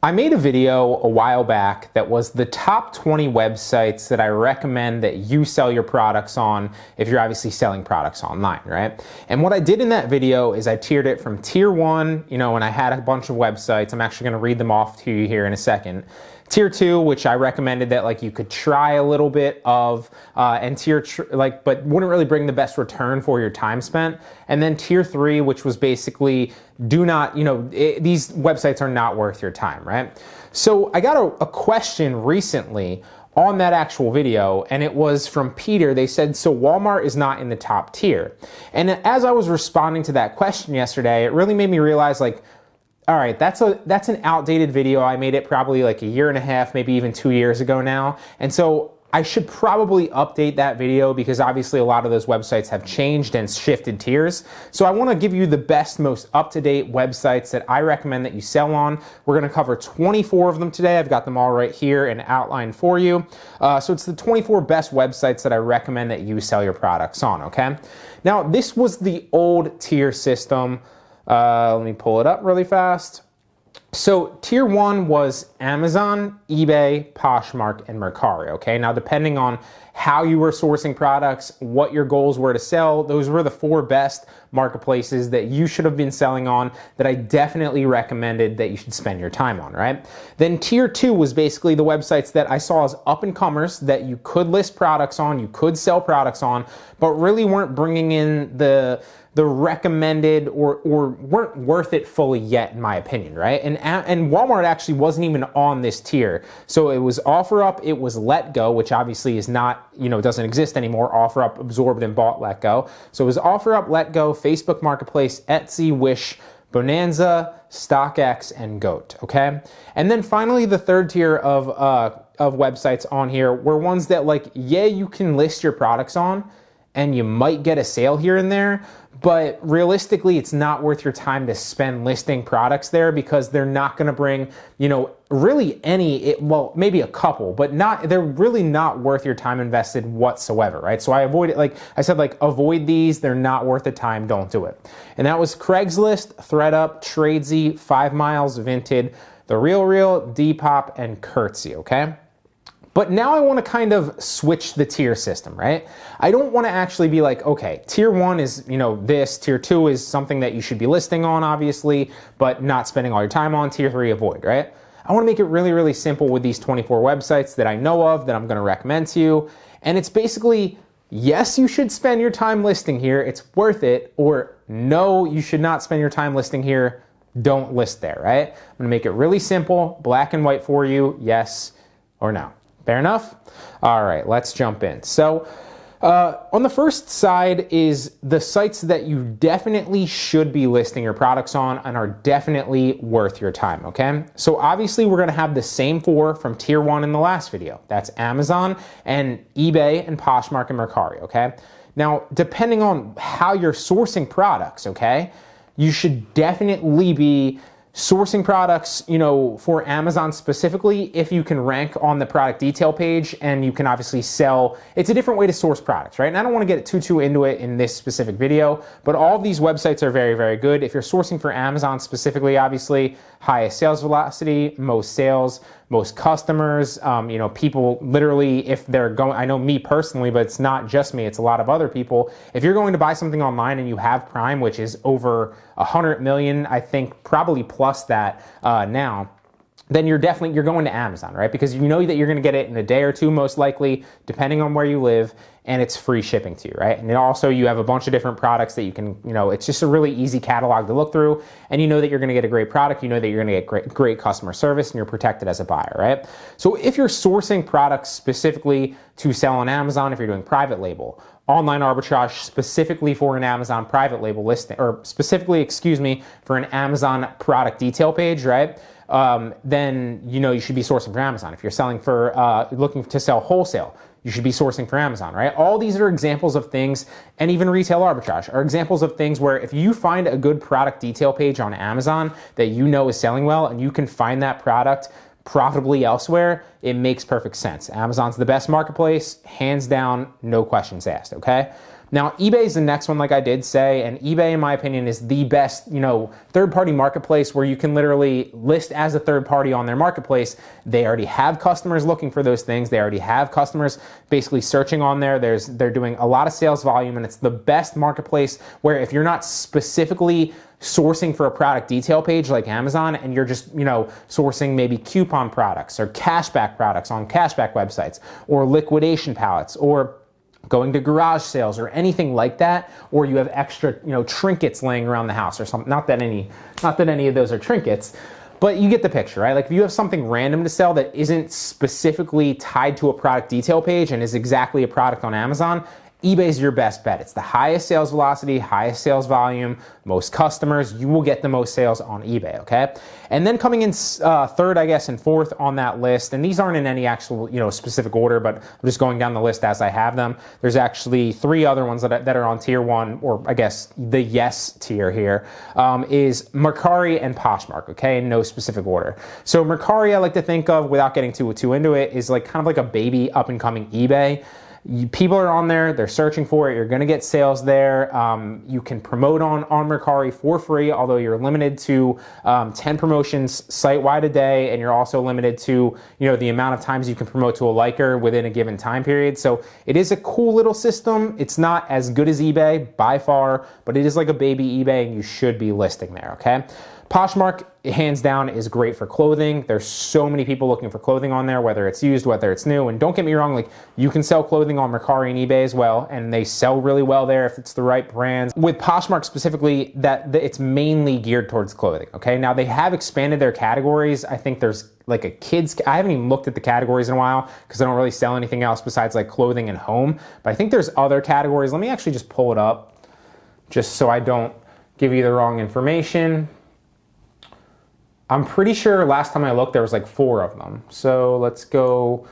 I made a video a while back that was the top 20 websites that I recommend that you sell your products on if you're obviously selling products online, right? And what I did in that video is I tiered it from tier 1, and I had a bunch of websites. I'm actually going to read them off to you here in a second. Tier 2, which I recommended that you could try a little bit of, and but wouldn't really bring the best return for your time spent. And then tier 3, which was basically these websites are not worth your time, right? So I got a question recently on that actual video, and it was from Peter. They said, so Walmart is not in the top tier. And as I was responding to that question yesterday, it really made me realize all right, that's an outdated video. I made it probably a year and a half, maybe even 2 years ago now. And so I should probably update that video because obviously a lot of those websites have changed and shifted tiers. So I want to give you the best, most up-to-date websites that I recommend that you sell on. We're going to cover 24 of them today. I've got them all right here and outlined for you. So it's the 24 best websites that I recommend that you sell your products on, okay? Now, this was the old tier system. Let me pull it up really fast. So tier 1 was Amazon, eBay, Poshmark, and Mercari, okay? Now, depending on how you were sourcing products, what your goals were to sell, those were the 4 best marketplaces that you should have been selling on that I definitely recommended that you should spend your time on, right? Then tier 2 was basically the websites that I saw as up-and-comers that you could list products on, you could sell products on, but really weren't bringing in the recommended or weren't worth it fully yet, in my opinion, right? And Walmart actually wasn't even on this tier. So it was OfferUp, it was LetGo, which obviously is not, doesn't exist anymore. OfferUp absorbed and bought LetGo. So it was OfferUp, LetGo, Facebook Marketplace, Etsy, Wish, Bonanza, Stockx, and Goat, okay? And then finally, the third tier of websites on here were ones that you can list your products on, and you might get a sale here and there, but realistically, it's not worth your time to spend listing products there because they're not gonna bring, really maybe a couple, but they're really not worth your time invested whatsoever, right? So I avoid it, avoid these, they're not worth the time, don't do it. And that was Craigslist, ThreadUp, Tradesy, 5 Miles, Vinted, The RealReal, Depop, and Curtsy, okay? But now I want to kind of switch the tier system, right? I don't want to actually be okay, tier 1 is, this, tier 2 is something that you should be listing on, obviously, but not spending all your time on, tier 3 avoid, right? I want to make it really, really simple with these 24 websites that I know of that I'm going to recommend to you. And it's basically, yes, you should spend your time listing here, it's worth it, or no, you should not spend your time listing here, don't list there, right? I'm going to make it really simple, black and white for you, yes or no. Fair enough? All right, let's jump in. So on the first side is the sites that you definitely should be listing your products on and are definitely worth your time, okay? So obviously we're gonna have the same 4 from tier 1 in the last video. That's Amazon and eBay and Poshmark and Mercari, okay? Now, depending on how you're sourcing products, okay, you should definitely be sourcing products, for Amazon specifically, if you can rank on the product detail page and you can obviously sell, it's a different way to source products, right? And I don't want to get too into it in this specific video, but all of these websites are very, very good. If you're sourcing for Amazon specifically, obviously, highest sales velocity, most sales, most customers, people literally, if they're going, I know me personally, but it's not just me, it's a lot of other people. If you're going to buy something online and you have Prime, which is over 100 million, I think probably plus that now, then you're going to Amazon, right? Because you know that you're going to get it in a day or two, most likely, depending on where you live, and it's free shipping to you, right? And then also you have a bunch of different products that you can, it's just a really easy catalog to look through, and you know that you're going to get a great product, you know that you're going to get great customer service, and you're protected as a buyer, right? So if you're sourcing products specifically to sell on Amazon, if you're doing private label, online arbitrage specifically for an Amazon private label listing, or specifically, for an Amazon product detail page, right? Then you should be sourcing for Amazon. If you're selling for, looking to sell wholesale, you should be sourcing for Amazon, right? All these are examples of things, and even retail arbitrage are examples of things where if you find a good product detail page on Amazon that is selling well, and you can find that product profitably elsewhere, it makes perfect sense. Amazon's the best marketplace, hands down, no questions asked, okay? Now, eBay is the next one, like I did say, and eBay, in my opinion, is the best, third-party marketplace where you can literally list as a third party on their marketplace. They already have customers looking for those things. They already have customers basically searching on there. They're doing a lot of sales volume, and it's the best marketplace where if you're not specifically sourcing for a product detail page like Amazon, and you're just, sourcing maybe coupon products or cashback products on cashback websites, or liquidation pallets, or going to garage sales or anything like that, or you have extra, trinkets laying around the house or something. Not that any of those are trinkets, but you get the picture, right? Like if you have something random to sell that isn't specifically tied to a product detail page and is exactly a product on Amazon, eBay is your best bet. It's the highest sales velocity, highest sales volume, most customers. You will get the most sales on eBay, okay? And then coming in third, I guess, and fourth on that list, and these aren't in any actual, specific order, but I'm just going down the list as I have them. There's actually 3 other ones that are on tier 1, or I guess the yes tier here, is Mercari and Poshmark, okay? In no specific order. So Mercari, I like to think of, without getting too into it, is like kind of like a baby up-and-coming eBay. People are on there, they're searching for it, you're gonna get sales there. You can promote on Mercari for free, although you're limited to 10 promotions site-wide a day, and you're also limited to the amount of times you can promote to a liker within a given time period. So it is a cool little system. It's not as good as eBay by far, but it is like a baby eBay, and you should be listing there, okay? Poshmark, hands down, is great for clothing. There's so many people looking for clothing on there, whether it's used, whether it's new. And don't get me wrong, like you can sell clothing on Mercari and eBay as well, and they sell really well there if it's the right brands. With Poshmark specifically, it's mainly geared towards clothing, okay? Now they have expanded their categories. I think there's like a kids, I haven't even looked at the categories in a while because I don't really sell anything else besides like clothing and home. But I think there's other categories. Let me actually just pull it up just so I don't give you the wrong information. I'm pretty sure last time I looked, there was like 4 of them. So let's go.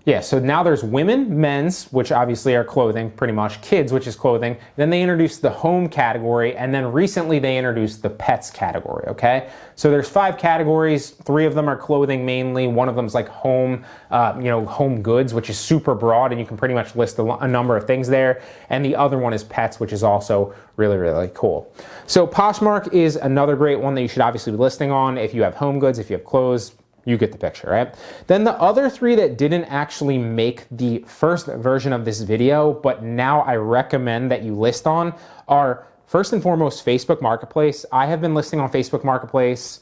Yeah, so now there's women, men's, which obviously are clothing, pretty much, kids, which is clothing. Then they introduced the home category, and then recently they introduced the pets category, okay? So there's 5 categories. 3 of them are clothing mainly. One of them is like home, home goods, which is super broad, and you can pretty much list a number of things there. And the other one is pets, which is also really, really cool. So Poshmark is another great one that you should obviously be listing on if you have home goods, if you have clothes. You get the picture, right? Then the other 3 that didn't actually make the first version of this video, but now I recommend that you list on, are first and foremost Facebook Marketplace. I have been listing on Facebook Marketplace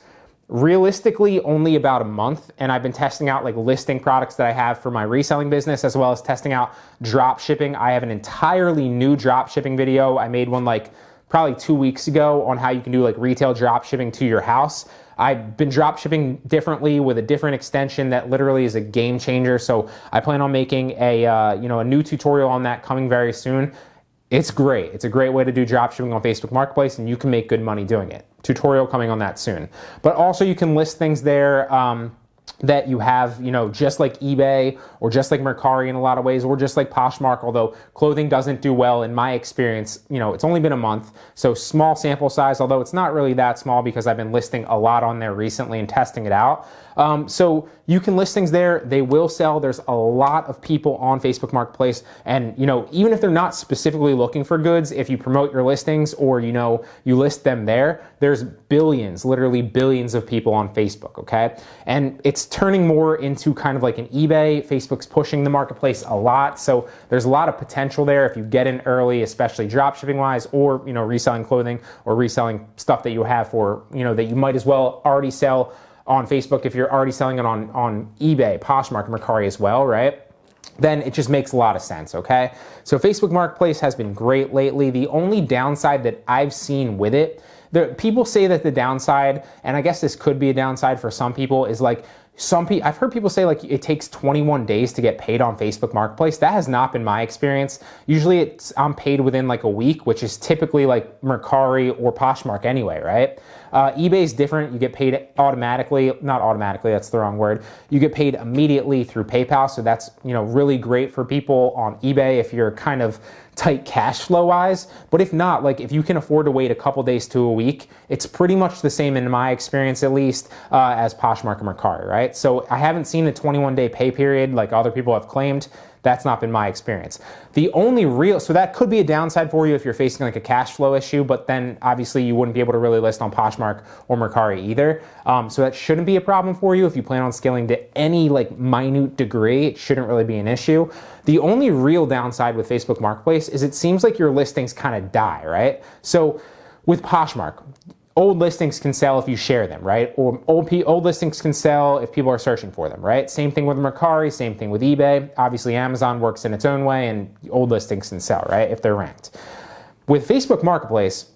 realistically only about a month, and I've been testing out like listing products that I have for my reselling business, as well as testing out drop shipping. I have an entirely new drop shipping video. I made one like probably 2 weeks ago on how you can do like retail drop shipping to your house. I've been drop shipping differently with a different extension that literally is a game changer. So I plan on making a new tutorial on that coming very soon. It's great. It's a great way to do drop shipping on Facebook Marketplace, and you can make good money doing it. Tutorial coming on that soon. But also you can list things there that you have, just like eBay or just like Mercari in a lot of ways, or just like Poshmark, although clothing doesn't do well in my experience. It's only been a month, so small sample size, although it's not really that small because I've been listing a lot on there recently and testing it out. So you can list things there. They will sell. There's a lot of people on Facebook Marketplace, and even if they're not specifically looking for goods, if you promote your listings or you list them there, there's billions, literally billions of people on Facebook, okay? And it's turning more into kind of like an eBay. Facebook's pushing the marketplace a lot, so there's a lot of potential there if you get in early, especially drop shipping wise, or reselling clothing or reselling stuff that you have for that you might as well already sell on Facebook if you're already selling it on eBay, Poshmark, Mercari as well, right? Then it just makes a lot of sense, okay? So Facebook Marketplace has been great lately. The only downside that I've seen with it, people say that the downside, and I guess this could be a downside for some people, is like I've heard people say like it takes 21 days to get paid on Facebook Marketplace. That has not been my experience. Usually I'm paid within like a week, which is typically like Mercari or Poshmark anyway, right? eBay is different. You get paid automatically, not automatically, that's the wrong word. You get paid immediately through PayPal. So that's, really great for people on eBay if you're kind of tight cash flow wise. But if not, like if you can afford to wait a couple days to a week, it's pretty much the same in my experience, at least, as Poshmark and Mercari, right? So I haven't seen a 21-day pay period like other people have claimed. That's not been my experience. The only real, so that could be a downside for you if you're facing like a cash flow issue, but then obviously you wouldn't be able to really list on Poshmark or Mercari either. So that shouldn't be a problem for you if you plan on scaling to any like minute degree. It shouldn't really be an issue. The only real downside with Facebook Marketplace is it seems like your listings kind of die, right? So with Poshmark, old listings can sell if you share them, right? Or old listings can sell if people are searching for them, right? Same thing with Mercari, same thing with eBay. Obviously, Amazon works in its own way, and old listings can sell, right? If they're ranked. With Facebook Marketplace,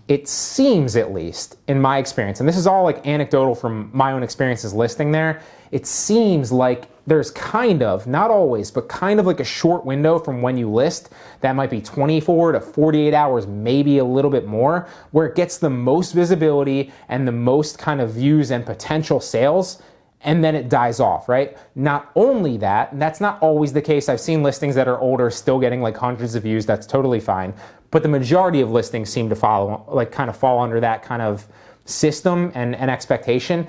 it seems, at least in my experience, and this is all like anecdotal from my own experiences listing there, it seems like there's kind of, not always, but kind of like a short window from when you list that might be 24 to 48 hours, maybe a little bit more, where it gets the most visibility and the most kind of views and potential sales, and then it dies off, right? Not only that, and that's not always the case. I've seen listings that are older still getting like hundreds of views. That's totally fine. But the majority of listings seem to follow, like kind of fall under that kind of system and expectation.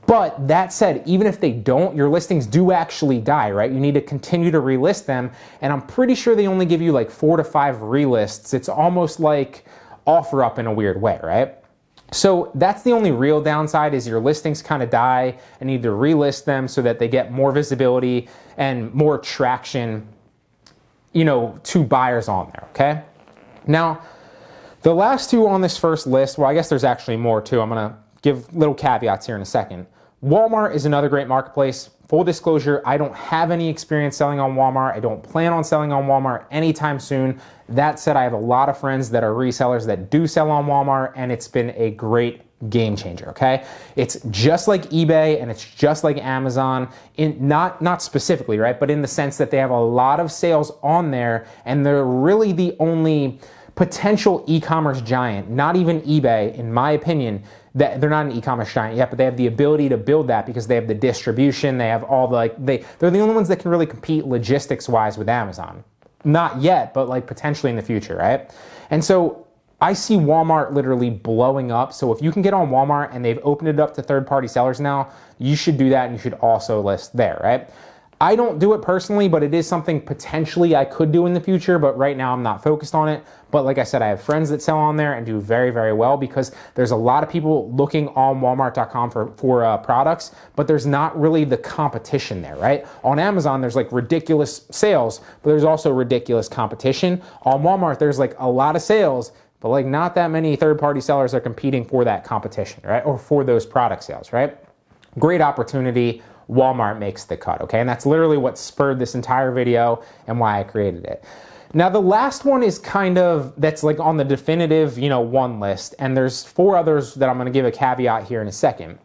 But that said, even if they don't, your listings do actually die, right? You need to continue to relist them. And I'm pretty sure they only give you like 4 to 5 relists. It's almost like OfferUp in a weird way, right? So that's the only real downside is your listings kind of die and you need to relist them so that they get more visibility and more traction, you know, to buyers on there, okay? Now, the last two on this first list, well, I guess there's actually more too. I'm gonna give little caveats here in a second. Walmart is another great marketplace. Full disclosure, I don't have any experience selling on Walmart. I don't plan on selling on Walmart anytime soon. That said, I have a lot of friends that are resellers that do sell on Walmart, and it's been a great game changer, okay? It's just like eBay and it's just like Amazon, in not specifically, right? But in the sense that they have a lot of sales on there, and they're really the only potential e-commerce giant, not even eBay, in my opinion, that they're not an e-commerce giant yet, but they have the ability to build that because they have the distribution, they have all the, like, they're the only ones that can really compete logistics-wise with Amazon. Not yet, but like potentially in the future, right? And so I see Walmart literally blowing up. So if you can get on Walmart and they've opened it up to third-party sellers now, you should do that and you should also list there, right? I don't do it personally, but it is something potentially I could do in the future, but right now I'm not focused on it. But like I said, I have friends that sell on there and do very, very well because there's a lot of people looking on Walmart.com for products, but there's not really the competition there, right? On Amazon, there's like ridiculous sales, but there's also ridiculous competition. On Walmart, there's like a lot of sales, but like not that many third-party sellers are competing for that competition, right? Or for those product sales, right? Great opportunity. Walmart makes the cut, okay? And that's literally what spurred this entire video and why I created it. Now, the last one is kind of, that's like on the definitive, one list, and there's 4 others that I'm gonna give a caveat here in a second.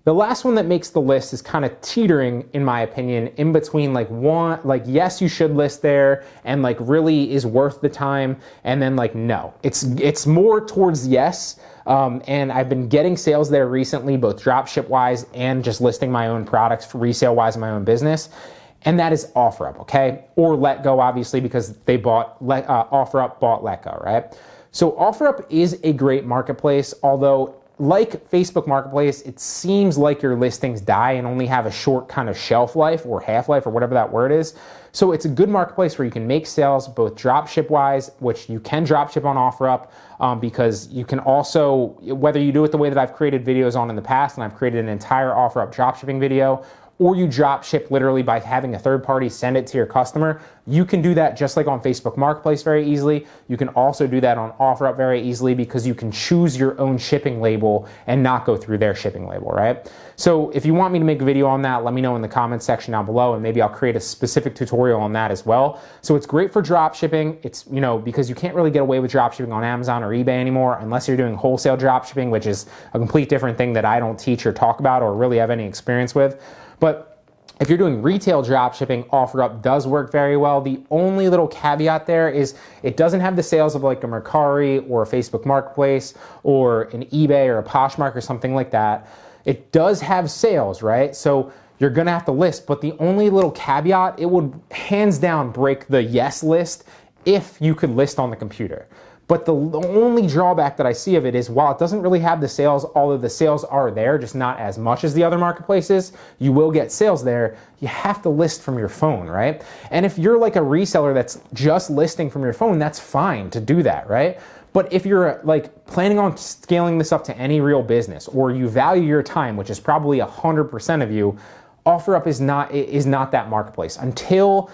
The last one that makes the list is kind of teetering, in my opinion, in between like one, like yes, you should list there and like really is worth the time, and then like no. It's more towards yes, and I've been getting sales there recently, both dropship wise and just listing my own products for resale wise in my own business, and that is OfferUp, okay? Or Letgo, obviously, because they bought OfferUp bought Letgo, right? So OfferUp is a great marketplace, although like Facebook Marketplace, it seems like your listings die and only have a short kind of shelf life or half-life or whatever that word is. So it's a good marketplace where you can make sales both dropship-wise, which you can dropship on OfferUp because you can also, whether you do it the way that I've created videos on in the past, and I've created an entire OfferUp dropshipping video, or you drop ship literally by having a third party send it to your customer, you can do that just like on Facebook Marketplace very easily. You can also do that on OfferUp very easily because you can choose your own shipping label and not go through their shipping label, right? So if you want me to make a video on that, let me know in the comments section down below, and maybe I'll create a specific tutorial on that as well. So it's great for drop shipping. It's, because you can't really get away with drop shipping on Amazon or eBay anymore unless you're doing wholesale drop shipping, which is a complete different thing that I don't teach or talk about or really have any experience with. But if you're doing retail drop shipping, OfferUp does work very well. The only little caveat there is it doesn't have the sales of like a Mercari or a Facebook Marketplace or an eBay or a Poshmark or something like that. It does have sales, right? So you're gonna have to list, but the only little caveat, it would hands down break the yes list if you could list on the computer. But the only drawback that I see of it is while it doesn't really have the sales, although the sales are there, just not as much as the other marketplaces, you will get sales there. You have to list from your phone, right? And if you're like a reseller that's just listing from your phone, that's fine to do that, right? But if you're like planning on scaling this up to any real business, or you value your time, which is probably 100% of you, OfferUp is not that marketplace until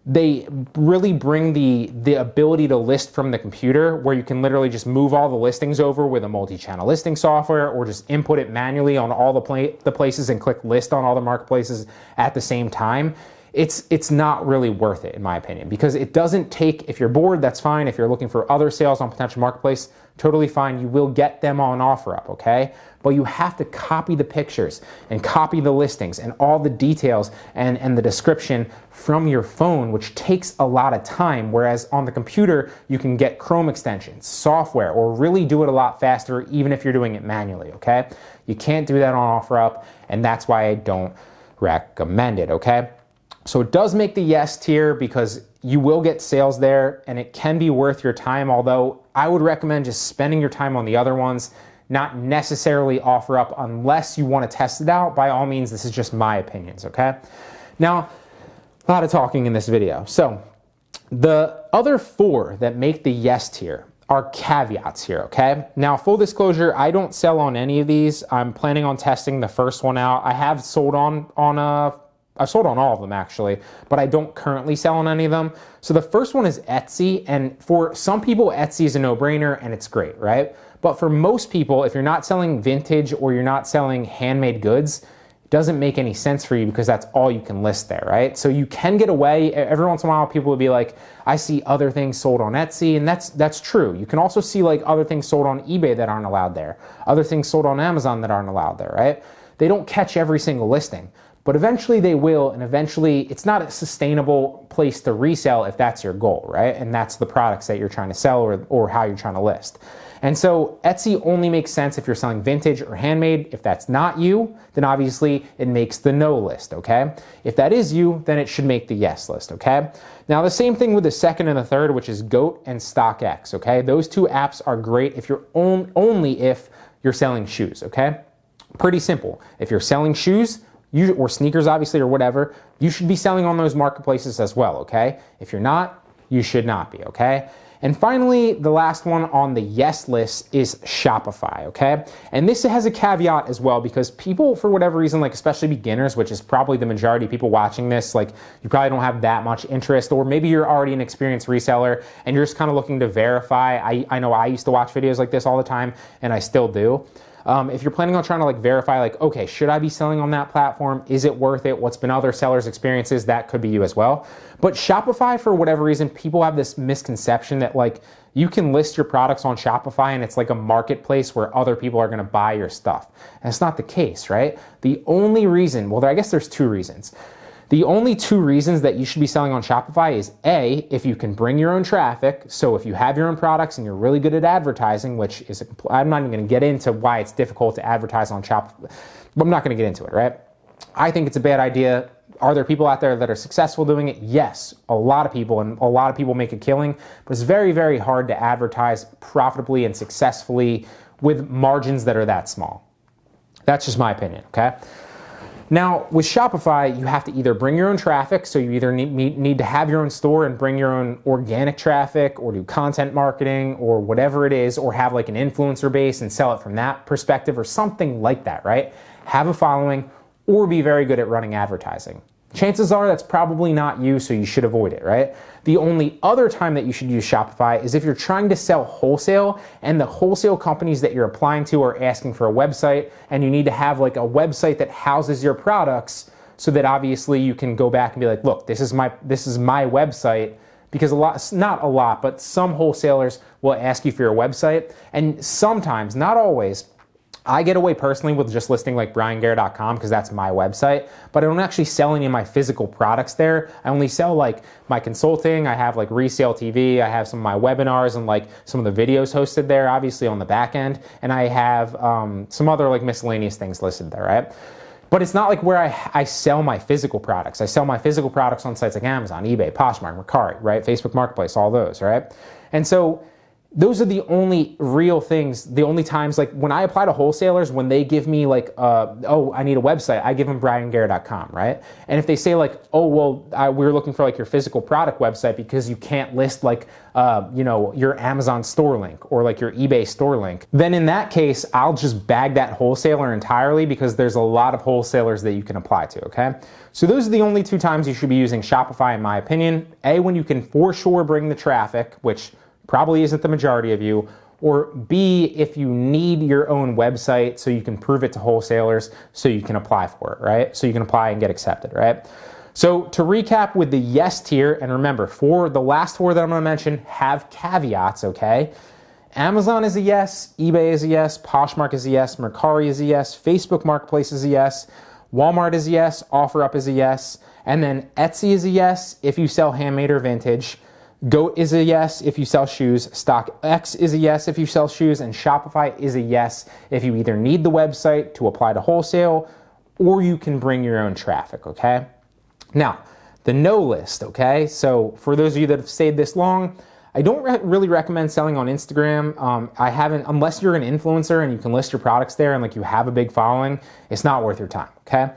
they really bring the ability to list from the computer, where you can literally just move all the listings over with a multi-channel listing software, or just input it manually on all the places and click list on all the marketplaces at the same time. It's not really worth it, in my opinion, because it doesn't take, if you're bored, that's fine. If you're looking for other sales on potential marketplace, totally fine. You will get them on OfferUp, okay? But you have to copy the pictures and copy the listings and all the details and the description from your phone, which takes a lot of time. Whereas on the computer, you can get Chrome extensions, software, or really do it a lot faster, even if you're doing it manually, okay? You can't do that on OfferUp, and that's why I don't recommend it, okay? So it does make the yes tier because you will get sales there and it can be worth your time, although I would recommend just spending your time on the other ones, not necessarily OfferUp unless you want to test it out. By all means, this is just my opinions, okay? Now, a lot of talking in this video. So the other 4 that make the yes tier are caveats here, okay? Now, full disclosure, I don't sell on any of these. I'm planning on testing the first one out. I have sold I've sold on all of them actually, but I don't currently sell on any of them. So the first one is Etsy, and for some people, Etsy is a no-brainer and it's great, right? But for most people, if you're not selling vintage or you're not selling handmade goods, it doesn't make any sense for you because that's all you can list there, right? So you can get away. Every once in a while, people will be like, I see other things sold on Etsy, and that's true. You can also see like other things sold on eBay that aren't allowed there, other things sold on Amazon that aren't allowed there, right? They don't catch every single listing. But eventually they will, and eventually it's not a sustainable place to resell if that's your goal, right? And that's the products that you're trying to sell or how you're trying to list. And so Etsy only makes sense if you're selling vintage or handmade. If that's not you, then obviously it makes the no list, okay? If that is you, then it should make the yes list, okay? Now the same thing with the second and the third, which is Goat and Stockx, okay? Those 2 apps are great if you're only if you're selling shoes, okay? Pretty simple. If you're selling shoes, or sneakers obviously, or whatever, you should be selling on those marketplaces as well, okay? If you're not, you should not be, okay? And finally, the last one on the yes list is Shopify, okay? And this has a caveat as well because people, for whatever reason, like especially beginners, which is probably the majority of people watching this, like you probably don't have that much interest, or maybe you're already an experienced reseller and you're just kind of looking to verify. I know I used to watch videos like this all the time and I still do. If you're planning on trying to like verify, like, okay, should I be selling on that platform? Is it worth it? What's been other sellers' experiences? That could be you as well. But Shopify, for whatever reason, people have this misconception that like you can list your products on Shopify and it's like a marketplace where other people are going to buy your stuff. And that's not the case, right? The only reason, well, I guess there's 2 reasons. The only 2 reasons that you should be selling on Shopify is A, if you can bring your own traffic. So if you have your own products and you're really good at advertising, which is, I'm not even going to get into why it's difficult to advertise on Shopify. I'm not going to get into it, right? I think it's a bad idea. Are there people out there that are successful doing it? Yes, a lot of people, and a lot of people make a killing, but it's very, very hard to advertise profitably and successfully with margins that are that small. That's just my opinion, okay? Now, with Shopify, you have to either bring your own traffic, so you either need to have your own store and bring your own organic traffic, or do content marketing, or whatever it is, or have like an influencer base and sell it from that perspective, or something like that, right? Have a following, or be very good at running advertising. Chances are that's probably not you, so you should avoid it, right? The only other time that you should use Shopify is if you're trying to sell wholesale and the wholesale companies that you're applying to are asking for a website and you need to have like a website that houses your products so that obviously you can go back and be like, look, this is my website, because not a lot, but some wholesalers will ask you for your website, and sometimes, not always, I get away personally with just listing like BryanGare.com because that's my website, but I don't actually sell any of my physical products there. I only sell like my consulting. I have like resale TV. I have some of my webinars and like some of the videos hosted there, obviously on the back end. And I have some other like miscellaneous things listed there, right? But it's not like where I sell my physical products. I sell my physical products on sites like Amazon, eBay, Poshmark, Mercari, right? Facebook Marketplace, all those, right? And so those are the only real things, the only times, like when I apply to wholesalers, when they give me like, oh, I need a website, I give them bryangarrett.com, right? And if they say like, oh, well, we're looking for like your physical product website because you can't list like, your Amazon store link or like your eBay store link, then in that case, I'll just bag that wholesaler entirely because there's a lot of wholesalers that you can apply to, okay? So those are the only 2 times you should be using Shopify, in my opinion. A, when you can for sure bring the traffic, which probably isn't the majority of you, or B, if you need your own website so you can prove it to wholesalers so you can apply for it, right? So you can apply and get accepted, right? So to recap with the yes tier, and remember, for the last 4 that I'm gonna mention have caveats, okay? Amazon is a yes, eBay is a yes, Poshmark is a yes, Mercari is a yes, Facebook Marketplace is a yes, Walmart is a yes, OfferUp is a yes, and then Etsy is a yes if you sell handmade or vintage, Goat is a yes if you sell shoes, Stockx is a yes if you sell shoes, and Shopify is a yes if you either need the website to apply to wholesale or you can bring your own traffic, okay? Now, the no list, okay? So for those of you that have stayed this long, I don't really recommend selling on Instagram. I haven't, unless you're an influencer and you can list your products there and like you have a big following, it's not worth your time, okay?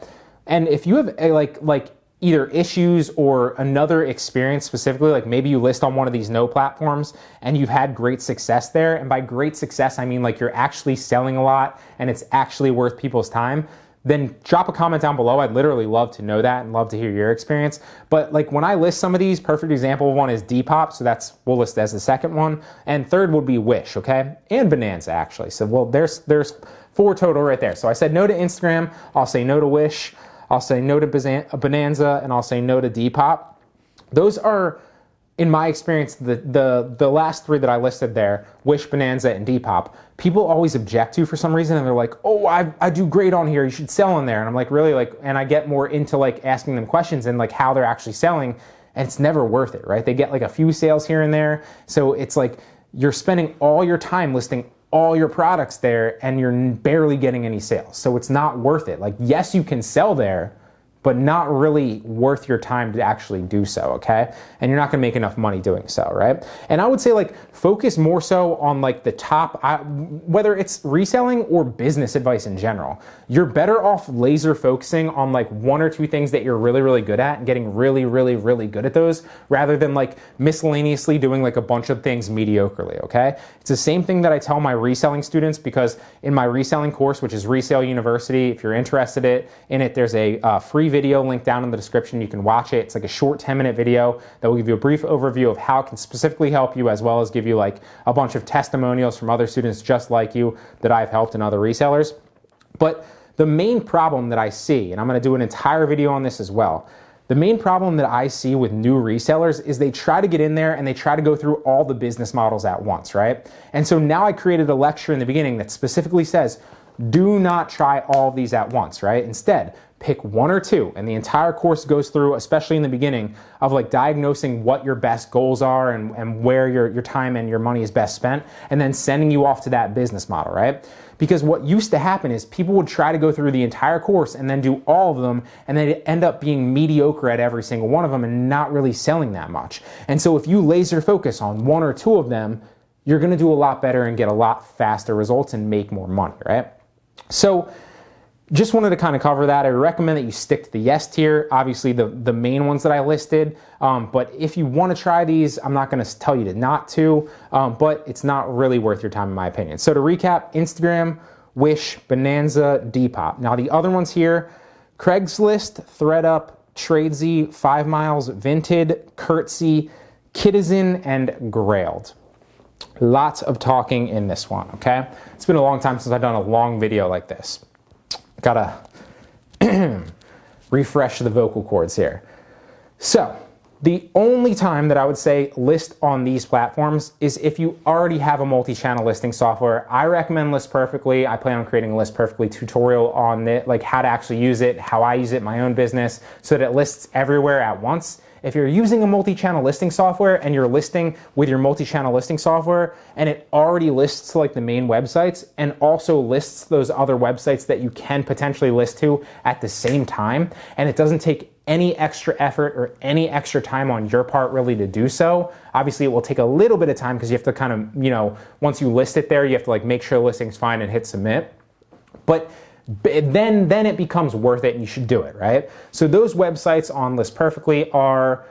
And if you have like either issues or another experience specifically, like maybe you list on one of these no platforms and you've had great success there, and by great success, I mean like you're actually selling a lot and it's actually worth people's time, then drop a comment down below. I'd literally love to know that and love to hear your experience. But like when I list some of these, perfect example of one is Depop, so we'll list as the second one, and third would be Wish, okay? And Bonanza, actually. So well, there's 4 total right there. So I said no to Instagram, I'll say no to Wish, I'll say no to Bonanza, and I'll say no to Depop. Those are, in my experience, the last 3 that I listed there, Wish, Bonanza, and Depop, people always object to for some reason, and they're like, oh, I do great on here, you should sell on there. And I'm like, really? Like, and I get more into like asking them questions and like how they're actually selling, and it's never worth it, right? They get like a few sales here and there. So it's like you're spending all your time listing all your products there and you're barely getting any sales. So it's not worth it. Like, yes, you can sell there, but not really worth your time to actually do so, okay? And you're not gonna make enough money doing so, right? And I would say like focus more so on like the top, whether it's reselling or business advice in general. You're better off laser focusing on like 1 or 2 things that you're really, really good at and getting really, really, really good at those rather than like miscellaneously doing like a bunch of things mediocrely, okay? It's the same thing that I tell my reselling students, because in my reselling course, which is Resale University, if you're interested in it, there's a free video link down in the description. You can watch it. It's like a short 10-minute video that will give you a brief overview of how it can specifically help you, as well as give you like a bunch of testimonials from other students just like you that I've helped and other resellers. But the main problem that I see, and I'm going to do an entire video on this as well, the main problem that I see with new resellers is they try to get in there and they try to go through all the business models at once, right? And so now I created a lecture in the beginning that specifically says, do not try all of these at once, right? Instead, pick 1 or 2, and the entire course goes through, especially in the beginning, of like diagnosing what your best goals are and where your time and your money is best spent, and then sending you off to that business model, right? Because what used to happen is people would try to go through the entire course and then do all of them, and they'd end up being mediocre at every single one of them and not really selling that much. And so if you laser focus on 1 or 2 of them, you're gonna do a lot better and get a lot faster results and make more money, right? So just wanted to kind of cover that. I recommend that you stick to the yes tier, obviously the main ones that I listed. But if you want to try these, I'm not going to tell you to not to, but it's not really worth your time in my opinion. So to recap, Instagram, Wish, Bonanza, Depop. Now the other ones here, Craigslist, ThreadUp, Tradesy, 5 Miles, Vinted, Curtsy, Kitizen, and Grailed. Lots of talking in this one, okay? It's been a long time since I've done a long video like this. Gotta refresh the vocal cords here. So the only time that I would say list on these platforms is if you already have a multi-channel listing software. I recommend List Perfectly. I plan on creating a List Perfectly tutorial on it, like how to actually use it, how I use it in my own business so that it lists everywhere at once. if you're using a multi-channel listing software and you're listing with your multi-channel listing software and it already lists like the main websites and also lists those other websites that you can potentially list to at the same time, and it doesn't take any extra effort or any extra time on your part really to do so. Obviously, it will take a little bit of time because you have to kind of, once you list it there, you have to like make sure the listing's fine and hit submit. But then it becomes worth it and you should do it, right? So those websites on List Perfectly are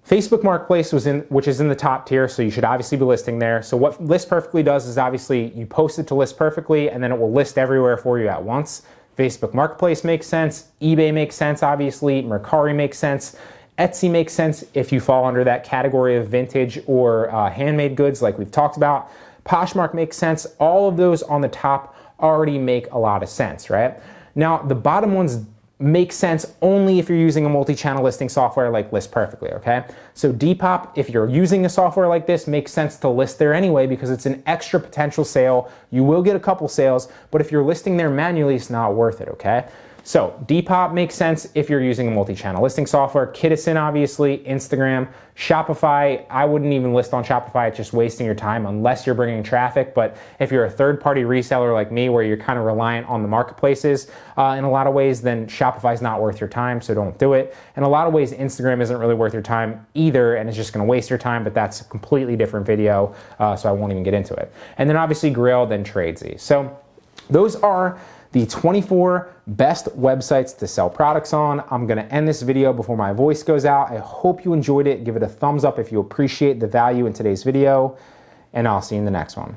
Facebook Marketplace, which is in the top tier, so you should obviously be listing there. So what List Perfectly does is obviously you post it to List Perfectly and then it will list everywhere for you at once. Facebook Marketplace makes sense, eBay makes sense, obviously, Mercari makes sense, Etsy makes sense if you fall under that category of vintage or handmade goods like we've talked about. Poshmark makes sense. All of those on the top already make a lot of sense, right? Now, the bottom ones make sense only if you're using a multi-channel listing software like List Perfectly, okay? So Depop, if you're using a software like this, makes sense to list there anyway because it's an extra potential sale. You will get a couple sales, but if you're listing there manually, it's not worth it, okay? So Depop makes sense if you're using a multi-channel listing software. Kittison, obviously, Instagram, Shopify. I wouldn't even list on Shopify. It's just wasting your time unless you're bringing traffic. But if you're a third-party reseller like me where you're kind of reliant on the marketplaces in a lot of ways, then Shopify's not worth your time, so don't do it. In a lot of ways, Instagram isn't really worth your time either, and it's just going to waste your time, but that's a completely different video, so I won't even get into it. And then obviously Grail, then Tradesy. So those are the 24 best websites to sell products on. I'm gonna end this video before my voice goes out. I hope you enjoyed it. Give it a thumbs up if you appreciate the value in today's video, and I'll see you in the next one.